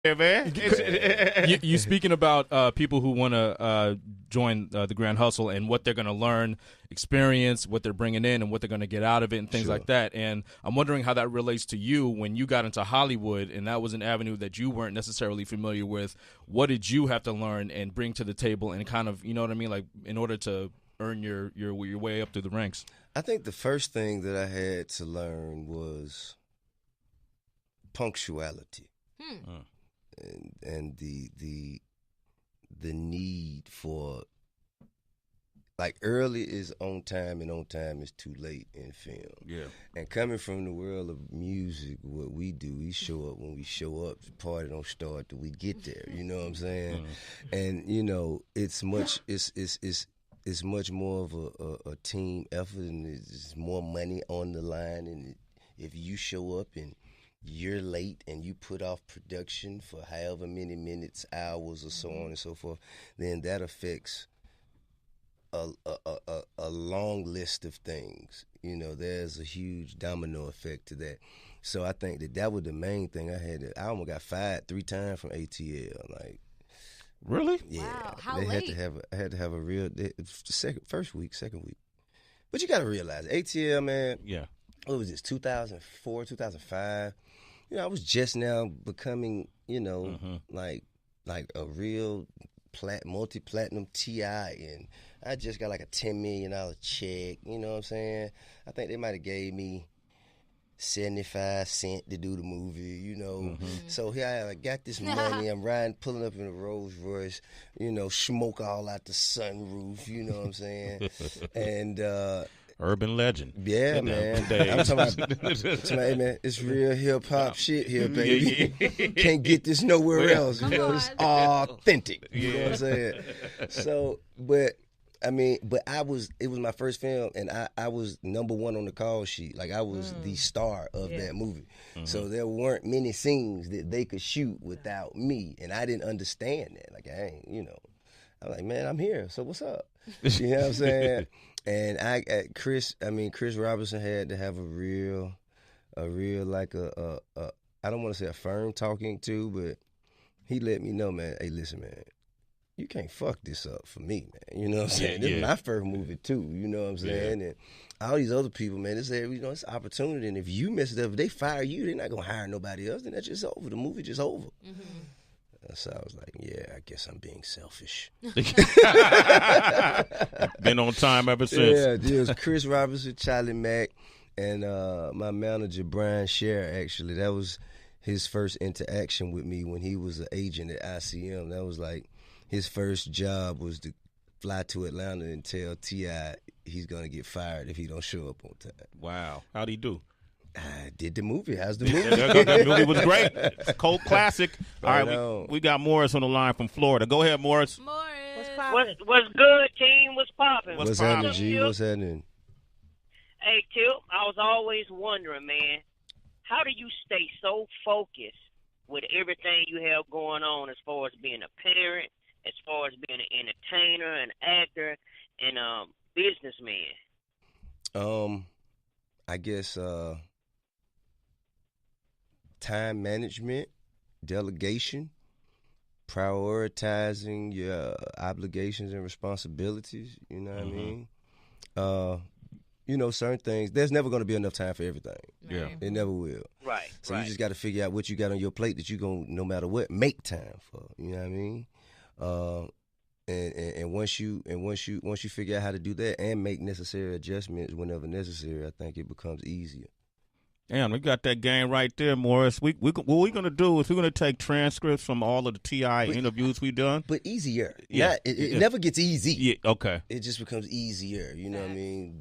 Yeah, man. You speaking about people who want to join the Grand Hustle and what they're going to learn, experience, what they're bringing in, and what they're going to get out of it, and things like that. And I'm wondering how that relates to you when you got into Hollywood, and that was an avenue that you weren't necessarily familiar with. What did you have to learn and bring to the table, and kind of, you know what I mean, like in order to earn your way up through the ranks? I think the first thing that I had to learn was punctuality. And the need for, like, early is on time and on time is too late in film. Yeah. And coming from the world of music, what we do, we show up when we show up. The party don't start till we get there. You know what I'm saying? And you know, it's much more of a team effort, and there's more money on the line. And if you show up and you're late and you put off production for however many minutes, hours, or so on and so forth, then that affects a long list of things. You know, there's a huge domino effect to that. So I think that was the main thing I had. I almost got fired 3 times from ATL. Like, really? Yeah. Wow. How they late? I had to have a real second week. But you got to realize, ATL, man. Yeah. What was this? 2004, 2005. You know, I was just now becoming, you know, like a real multi-platinum TI, and I just got like a $10 million check. You know what I'm saying? I think they might have gave me 75 cents to do the movie, you know. So here I got this money. I'm pulling up in a Rolls Royce, you know, smoke all out the sunroof, you know what I'm saying? And urban legend. Yeah, man. I'm talking about, hey, man, it's real hip hop shit here, baby. Can't get this nowhere else. You know, it's authentic. You know what I'm saying? So, but it was my first film, and I was number 1 on the call sheet. Like, I was the star of that movie. So there weren't many scenes that they could shoot without me, and I didn't understand that. Like, I ain't, you know. I'm like, man, I'm here, so what's up? You know what I'm saying? And Chris Robinson had to have a real like I don't want to say a firm talking to, but he let me know, man, hey, listen, man, you can't fuck this up for me, man. You know what I'm saying? This is my first movie too, you know what I'm saying? And all these other people, man, they say, you know, it's an opportunity, and if you mess it up, if they fire you, they're not gonna hire nobody else, then that's just over. The movie just over. So I was like, yeah, I guess I'm being selfish. Been on time ever since. Yeah, it was Chris Robinson, Charlie Mack, and my manager, Brian Scher, actually. That was his first interaction with me when he was an agent at ICM. That was like his first job was to fly to Atlanta and tell T.I. he's going to get fired if he don't show up on time. Wow. How'd he do? I did the movie. How's the movie? The movie was great. It's a cult classic. All right, we got Morris on the line from Florida. Go ahead, Morris. What's good, team? What's popping? What's happening, G? What's happening? Hey, Tip, I was always wondering, man, how do you stay so focused with everything you have going on as far as being a parent, as far as being an entertainer, an actor, and businessman? I guess time management, delegation, prioritizing your obligations and responsibilities, you know what I mean? You know, certain things, there's never going to be enough time for everything. Yeah. It never will. Right. So you just got to figure out what you got on your plate that you're going to, no matter what, make time for, you know what I mean? And once you figure out how to do that and make necessary adjustments whenever necessary, I think it becomes easier. Damn, we got that game right there, Morris. What we're going to do is we're going to take transcripts from all of the T.I. interviews we done. But easier. Yeah. It never gets easy. Yeah, okay. It just becomes easier. You know what I mean?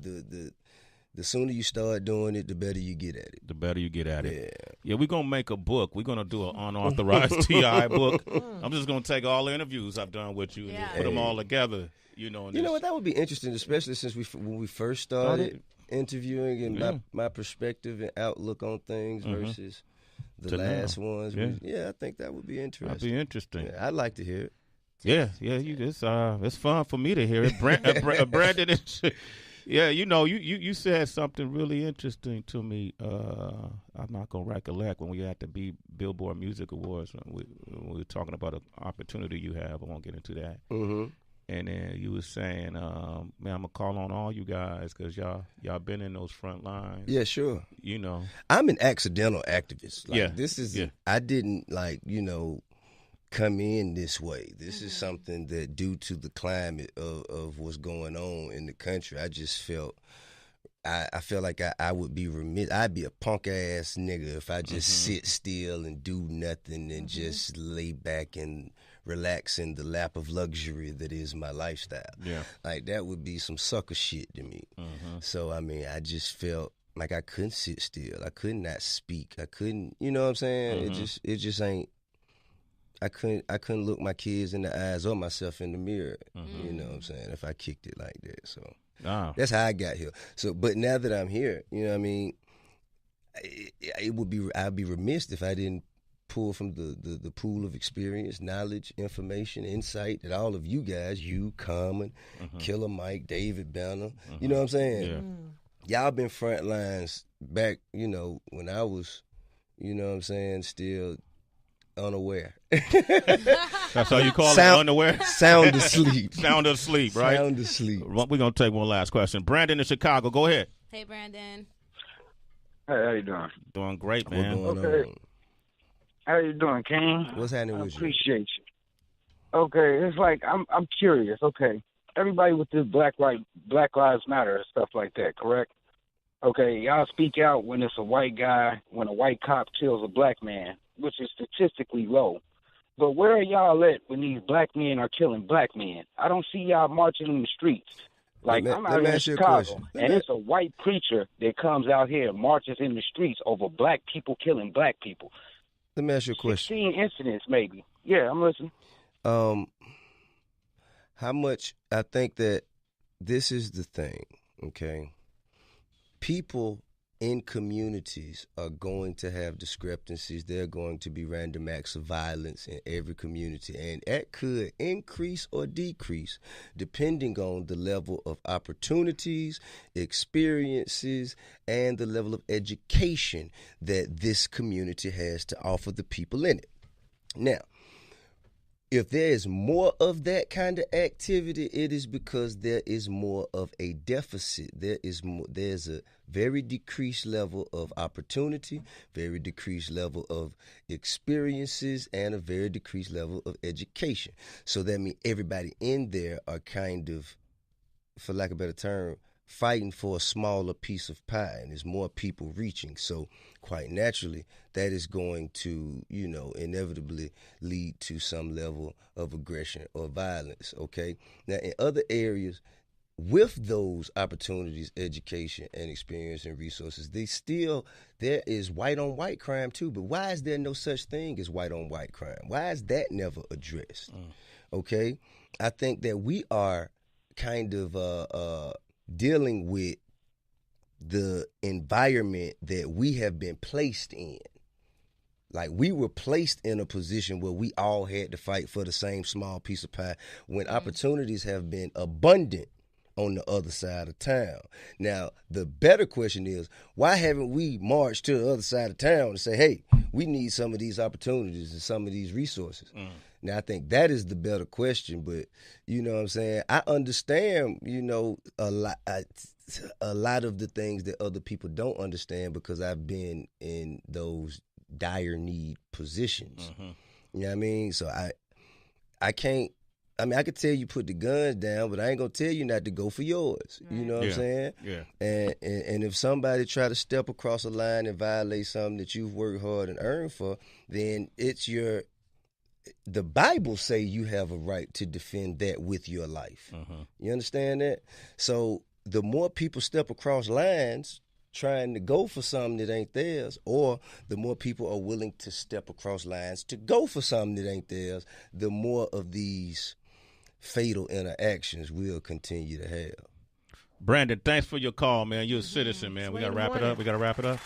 The sooner you start doing it, the better you get at it. The better you get at it. Yeah, we're going to make a book. We're going to do an unauthorized T.I. book. I'm just going to take all the interviews I've done with you and just put them all together. You know what? That would be interesting, especially since when we first started interviewing and my perspective and outlook on things versus the last ones. I think that would be interesting. That'd be interesting. Yeah, I'd like to hear it. Yeah, it's fun for me to hear it. Brandon Yeah, you said something really interesting to me. I'm not gonna recollect when we had the Billboard Music Awards when we were talking about an opportunity you have. I won't get into that. Mm-hmm. And then you were saying, man, I'm gonna call on all you guys because y'all been in those front lines. Yeah, sure. I'm an accidental activist. Like, this is. I didn't come in this way. This is something that, due to the climate of what's going on in the country, I just felt. I feel like I would be remiss. I'd be a punk ass nigga if I just sit still and do nothing and just lay back and relax in the lap of luxury that is my lifestyle. Yeah, like that would be some sucker shit to me. So I mean, I just felt like I couldn't sit still. I could not speak. I couldn't. You know what I'm saying? It just ain't. I couldn't look my kids in the eyes or myself in the mirror. You know what I'm saying? If I kicked it like that, so. That's how I got here. So, but now that I'm here, you know what I mean, I'd be remiss if I didn't pull from the pool of experience, knowledge, information, insight that all of you guys, you, Common, Killer Mike, David Banner, you know what I'm saying? Yeah. Y'all been front lines back, when I was, you know what I'm saying, still unaware. That's how you call it, unaware? Sound asleep. Sound asleep, right? Sound asleep. We're going to take one last question. Brandon in Chicago, go ahead. Hey, Brandon. Hey, how you doing? Doing great, man. What's going on? How you doing, King? What's happening with you? Appreciate you. Okay, it's like, I'm curious. Okay, everybody with this Black Lives Matter and stuff like that, correct? Okay, y'all speak out when it's a white guy, when a white cop kills a black man, which is statistically low. But where are y'all at when these black men are killing black men? I don't see y'all marching in the streets. Like, I'm out here in Chicago, and it's a white preacher that comes out here and marches in the streets over black people killing black people. Let me ask you a question. 16 incidents, maybe. Yeah, I'm listening. How much, I think that this is the thing, okay? People in communities are going to have discrepancies. There are going to be random acts of violence in every community, and that could increase or decrease depending on the level of opportunities, experiences, and the level of education that this community has to offer the people in it. Now, if there is more of that kind of activity, it is because there is more of a deficit. There's a very decreased level of opportunity, very decreased level of experiences, and a very decreased level of education. So that means everybody in there are kind of, for lack of a better term, fighting for a smaller piece of pie, and there's more people reaching. So quite naturally, that is going to, inevitably lead to some level of aggression or violence, okay? Now, in other areas, with those opportunities, education, and experience and resources, there is white-on-white crime too, but why is there no such thing as white-on-white crime? Why is that never addressed, okay? I think that we are kind of dealing with the environment that we have been placed in. Like, we were placed in a position where we all had to fight for the same small piece of pie when opportunities have been abundant on the other side of town. Now, the better question is, why haven't we marched to the other side of town and say, hey, we need some of these opportunities and some of these resources? Now, I think that is the better question, but you know what I'm saying? I understand, a lot of the things that other people don't understand because I've been in those dire need positions. You know what I mean? So I can't, I could tell you put the guns down, but I ain't gonna tell you not to go for yours. Right. You know what I'm saying? Yeah. And if somebody try to step across a line and violate something that you've worked hard and earned for, then the Bible say you have a right to defend that with your life. You understand that? So the more people step across lines trying to go for something that ain't theirs, or the more people are willing to step across lines to go for something that ain't theirs, the more of these fatal interactions we'll continue to have. Brandon, thanks for your call, man. You're a citizen, man. We got to wrap it up. We got to wrap it up.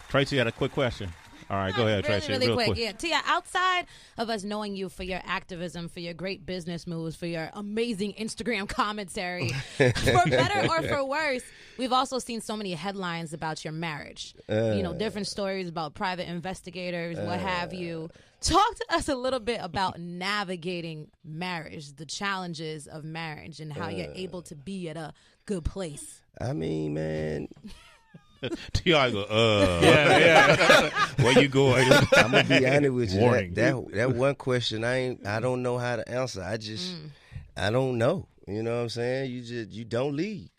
Tracy had a quick question. All right, go ahead, Tracy. Really real quick. Yeah, Tia, outside of us knowing you for your activism, for your great business moves, for your amazing Instagram commentary, for better or for worse, we've also seen so many headlines about your marriage. Different stories about private investigators, what have you. Talk to us a little bit about navigating marriage, the challenges of marriage, and how you're able to be at a good place. I mean, man. T.I. go, yeah. Where you going? I'm gonna be honest with you. That one question, I don't know how to answer. I don't know. You know what I'm saying? You don't leave.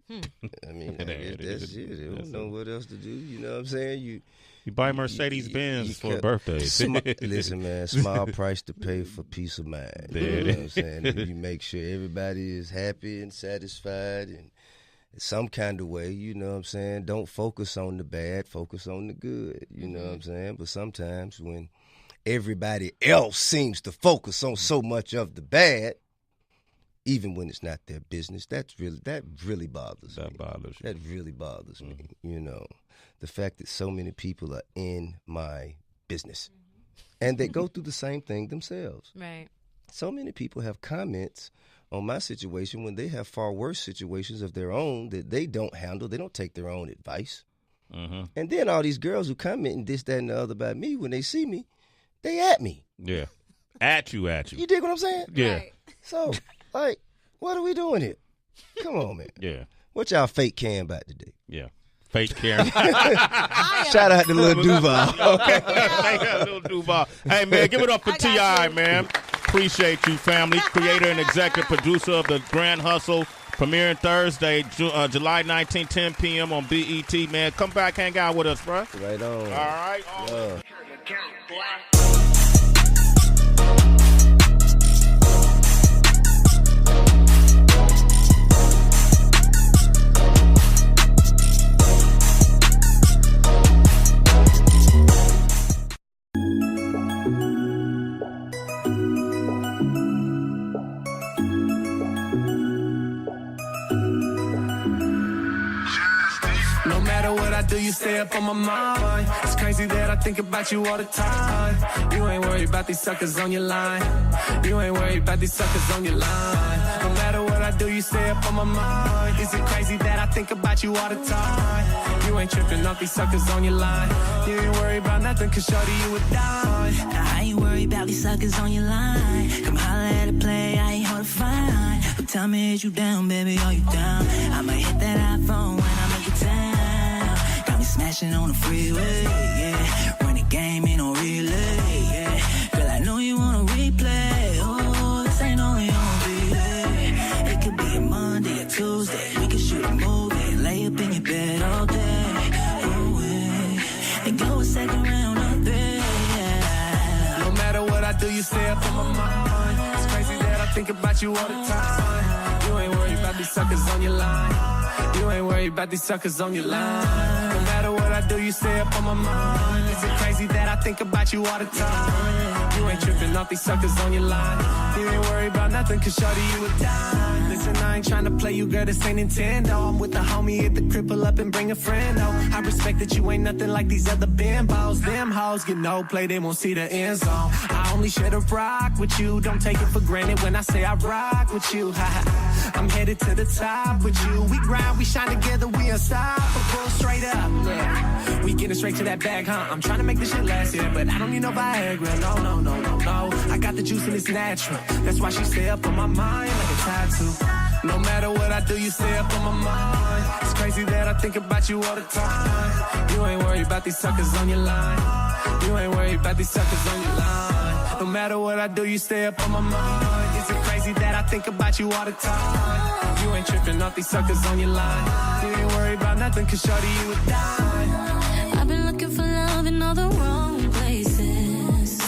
I mean, that's it. They don't know what else to do. You know what I'm saying? You buy Mercedes Benz for birthdays. Listen, man, small price to pay for peace of mind. You know what I'm saying? And you make sure everybody is happy and satisfied and some kind of way, you know what I'm saying? Don't focus on the bad, focus on the good, you know what I'm saying? But sometimes when everybody else seems to focus on so much of the bad, even when it's not their business, that really bothers me. That really bothers me, you know. The fact that so many people are in my business and they go through the same thing themselves. Right. So many people have comments on my situation when they have far worse situations of their own that they don't handle. They don't take their own advice. And then all these girls who comment and this, that, and the other about me, when they see me, they at me. Yeah. At you. You dig what I'm saying? Yeah. Right. So, like, what are we doing here? Come on, man. Yeah. What y'all fake caring about today? Yeah. Fake caring. Shout out to Lil Duval. Okay. Lil Duval. Hey, man, give it up for T.I., man. Appreciate you, family. Creator and executive producer of The Grand Hustle, premiering Thursday, July 19, 10 p.m. on BET, man. Come back, hang out with us, bro. Right on. All right. Do you stay up on my mind? It's crazy that I think about you all the time. You ain't worried about these suckers on your line. You ain't worried about these suckers on your line. No matter what I do, you stay up on my mind. Is it crazy that I think about you all the time? You ain't tripping off these suckers on your line. You ain't worried about nothing, cause shorty, you would die. I ain't worried about these suckers on your line. Come holler at a play, I ain't hard to find. But tell me, is you down, baby, are you down? I'ma hit that iPhone when I make it down. Smashing on the freeway, yeah. Run the game in on relay, yeah. Girl, I know you wanna replay. Oh, this ain't only on delay. It could be a Monday or Tuesday. We can shoot a movie, lay up in your bed all day. Oh, yeah. And go a second round or three, yeah. No matter what I do, you stay up on my mind. It's crazy that I think about you all the time. You ain't worried about these suckers on your line. You ain't worried about these suckers on your line. No matter what I do, you stay up on my mind. Is it crazy that I think about you all the time? You ain't tripping off these suckers on your line. You ain't worried about nothing, cause shorty, you would die. Listen, I ain't trying to play you, girl, this ain't Nintendo. I'm with the homie at the crib, pull up and bring a friend, oh. I respect that you ain't nothing like these other bimbos. Them hoes get no play, they won't see the end zone. I only share the rock with you, don't take it for granted when I say I rock with you. I'm headed to the top with you. We grind, we shine together, we unstoppable, straight up. Yeah. We getting straight to that bag, huh? I'm trying to make this shit last, yeah, but I don't need no Viagra, no. I got the juice and it's natural. That's why she stay up on my mind like a tattoo. No matter what I do, you stay up on my mind. It's crazy that I think about you all the time. You ain't worried about these suckers on your line. You ain't worried about these suckers on your line. No matter what I do, you stay up on my mind. Is it crazy that I think about you all the time? You ain't tripping off these suckers on your line. You ain't worried about nothing, cause shorty, you would die. I've been looking for love in all the wrong places.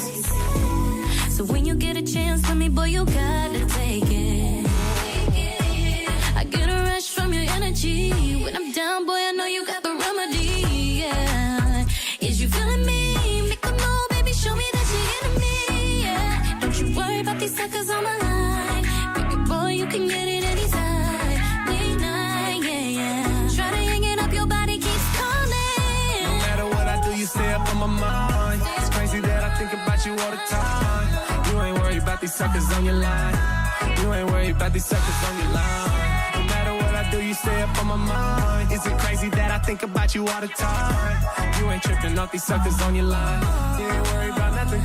So when you get a chance, tell me, boy, you gotta take it. I get a rush from your energy. When I'm down, boy, I know you got the remedy, yeah. Is you feeling me? Make a move, baby, show me that you're into me, yeah. Don't you worry about these suckers on my line. Baby boy, you can get it anytime. Late night, yeah. Try to hang it up, your body keeps calling. No matter what I do, you stay up on my mind. about you all the time. You ain't worried about these suckers on your line. You ain't worried about these suckers on your line. No matter what I do, you stay up on my mind. Is it crazy that I think about you all the time? You ain't tripping off these suckers on your line. You ain't worried about nothing